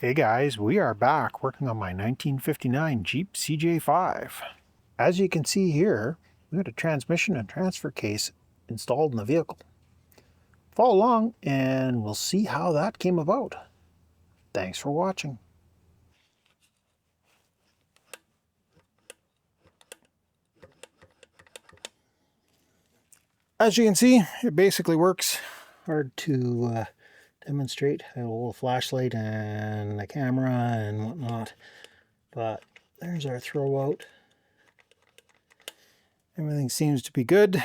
Hey guys, we are back working on my 1959 Jeep CJ5. As you can see here, we got a transmission and transfer case installed in the vehicle. Follow along and we'll see how that came about. Thanks for watching. As you can see, it basically works. Hard to demonstrate. I have a little flashlight and a camera and whatnot, but there's our throwout. Everything seems to be good.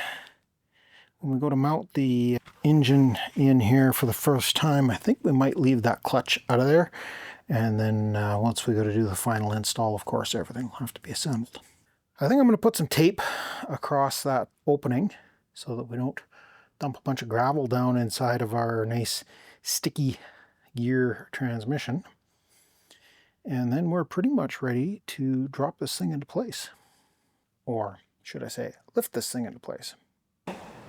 When we go to mount the engine in here for the first time, I think we might leave that clutch out of there. And then once we go to do the final install, of course, everything will have to be assembled. I think I'm going to put some tape across that opening so that we don't dump a bunch of gravel down inside of our nice sticky gear transmission. And then we're pretty much ready to drop this thing into place. Or should I say, lift this thing into place.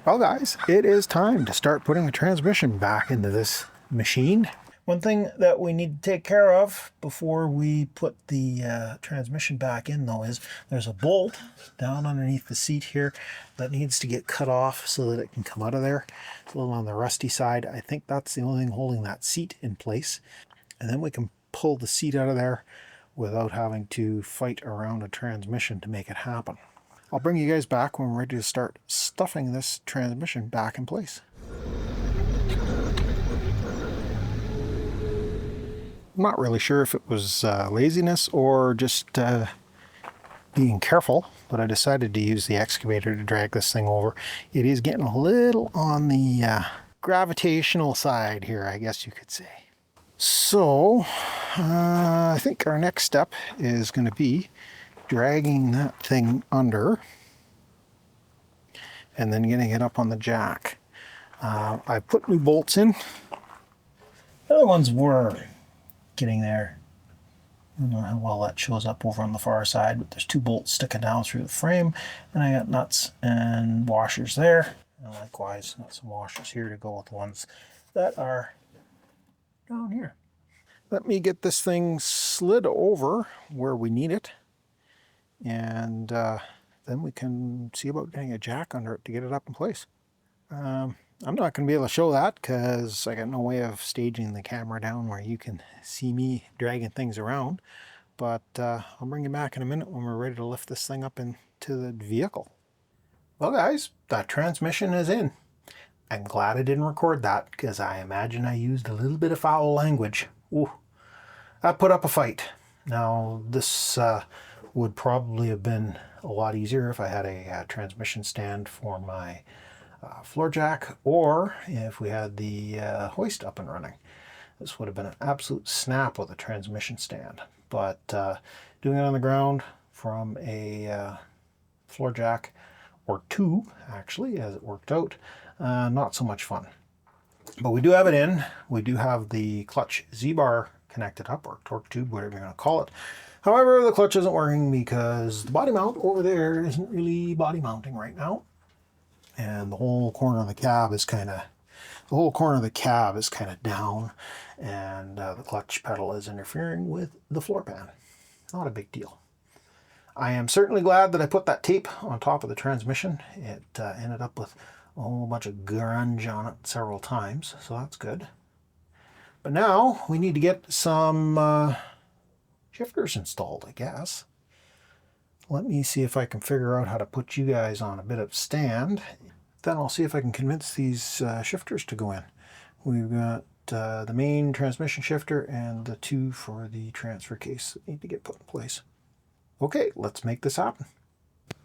Well guys, it is time to start putting the transmission back into this machine. One thing that we need to take care of before we put the transmission back in though is there's a bolt down underneath the seat here that needs to get cut off so that it can come out of there. It's a little on the rusty side. I think that's the only thing holding that seat in place. And then we can pull the seat out of there without having to fight around a transmission to make it happen. I'll bring you guys back when we're ready to start stuffing this transmission back in place. I'm not really sure if it was laziness or just being careful, but I decided to use the excavator to drag this thing over. It is getting a little on the gravitational side here, I guess you could say. So I think our next step is going to be dragging that thing under and then getting it up on the jack. I put new bolts in. The other ones were getting there. I don't know how well that shows up over on the far side, but there's two bolts sticking down through the frame, and I got nuts and washers there, and likewise nuts and washers here to go with the ones that are down here. Let me get this thing slid over where we need it, and then we can see about getting a jack under it to get it up in place. I'm not going to be able to show that because I got no way of staging the camera down where you can see me dragging things around. But I'll bring you back in a minute when we're ready to lift this thing up into the vehicle. Well guys, that transmission is in. I'm glad I didn't record that because I imagine I used a little bit of foul language. Ooh, that put up a fight. Now this would probably have been a lot easier if I had a transmission stand for my floor jack, or if we had the hoist up and running. This would have been an absolute snap with a transmission stand, but doing it on the ground from a floor jack, or two actually, as it worked out, not so much fun. But we do have it in. We do have the clutch Z-bar connected up, or torque tube, whatever you're going to call it. However, the clutch isn't working because the body mount over there isn't really body mounting right now. And the whole corner of the cab is kind of down, and the clutch pedal is interfering with the floor pan. Not a big deal. I am certainly glad that I put that tape on top of the transmission. It ended up with a whole bunch of grunge on it several times, so that's good. But now we need to get some shifters installed, I guess. Let me see if I can figure out how to put you guys on a bit of stand. Then I'll see if I can convince these shifters to go in. We've got the main transmission shifter and the two for the transfer case that need to get put in place. Okay, let's make this happen.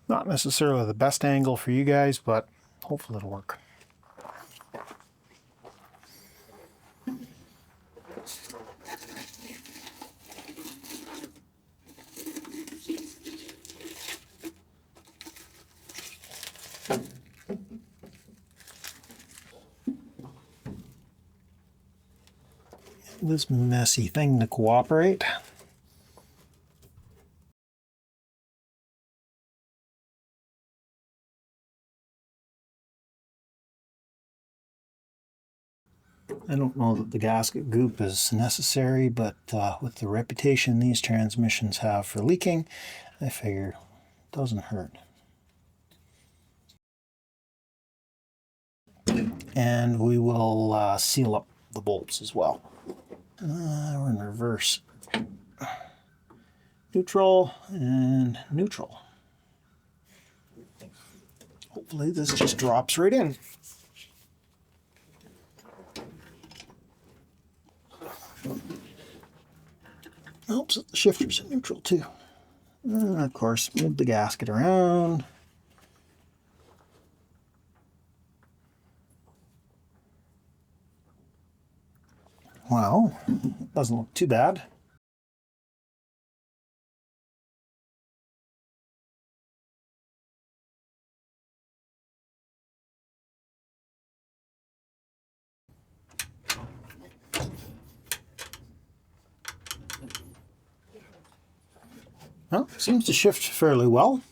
Not necessarily the best angle for you guys, but hopefully it'll work. This messy thing to cooperate. I don't know that the gasket goop is necessary, but with the reputation these transmissions have for leaking, I figure it doesn't hurt. And we will seal up the bolts as well. We're in reverse. Neutral and neutral. Hopefully this just drops right in. Helps that the shifter's in neutral too. And of course, move the gasket around. Well, it doesn't look too bad. Well, seems to shift fairly well.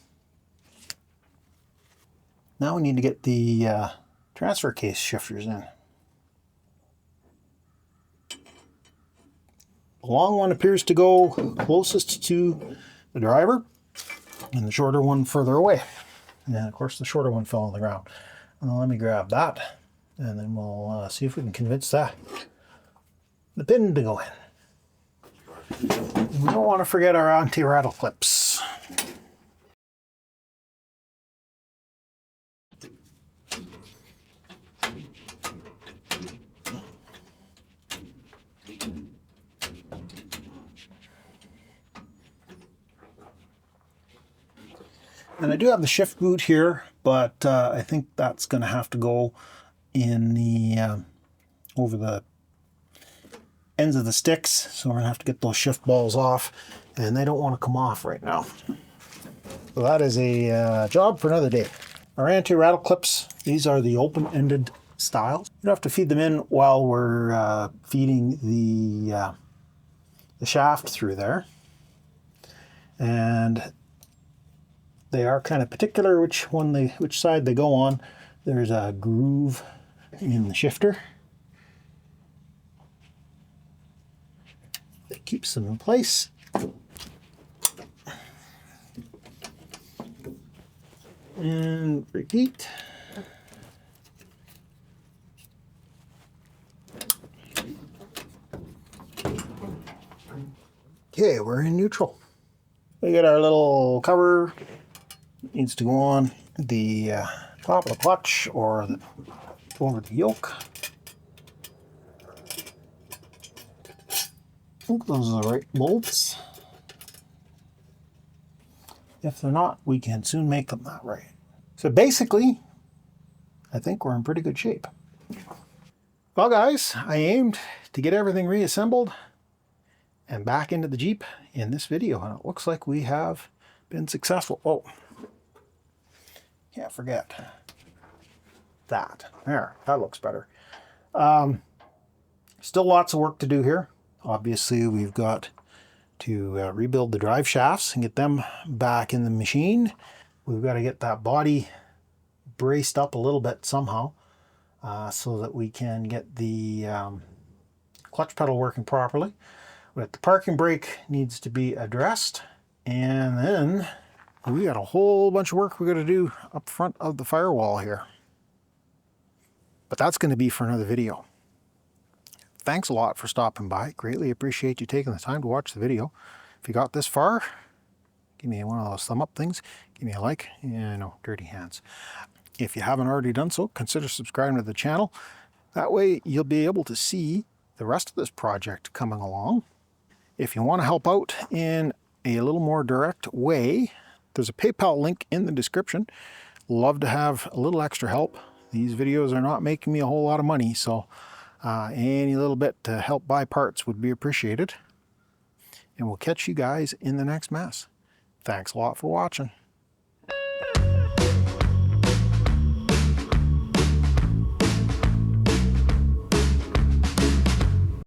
Now we need to get the transfer case shifters in. The long one appears to go closest to the driver, and the shorter one further away. And of course the shorter one fell on the ground. Well, let me grab that, and then we'll see if we can convince the pin to go in. We don't want to forget our anti-rattle clips. And I do have the shift boot here, but I think that's going to have to go in the over the ends of the sticks. So we're going to have to get those shift balls off, and they don't want to come off right now. So that is a job for another day. Our anti-rattle clips, these are the open-ended styles. You don't have to feed them in while we're feeding the shaft through there. And they are kind of particular which side they go on. There's a groove in the shifter that keeps them in place. And repeat. Okay, we're in neutral. We got our little cover. It needs to go on the top of the clutch or over the yoke. I think those are the right bolts. If they're not, we can soon make them that right. So basically, I think we're in pretty good shape. Well guys, I aimed to get everything reassembled and back into the Jeep in this video, and it looks like we have been successful. Oh, can't forget that. There, that looks better. Still lots of work to do here. Obviously, we've got to rebuild the drive shafts and get them back in the machine. We've got to get that body braced up a little bit somehow so that we can get the clutch pedal working properly. But the parking brake needs to be addressed, and then we got a whole bunch of work we got to do up front of the firewall here. But that's going to be for another video. Thanks a lot for stopping by. Greatly appreciate you taking the time to watch the video. If you got this far, give me one of those thumb up things. Give me a like. Yeah, no, dirty hands. If you haven't already done so, consider subscribing to the channel. That way you'll be able to see the rest of this project coming along. If you want to help out in a little more direct way, there's a PayPal link in the description. Love to have a little extra help. These videos are not making me a whole lot of money, so any little bit to help buy parts would be appreciated. And we'll catch you guys in the next mess. Thanks a lot for watching.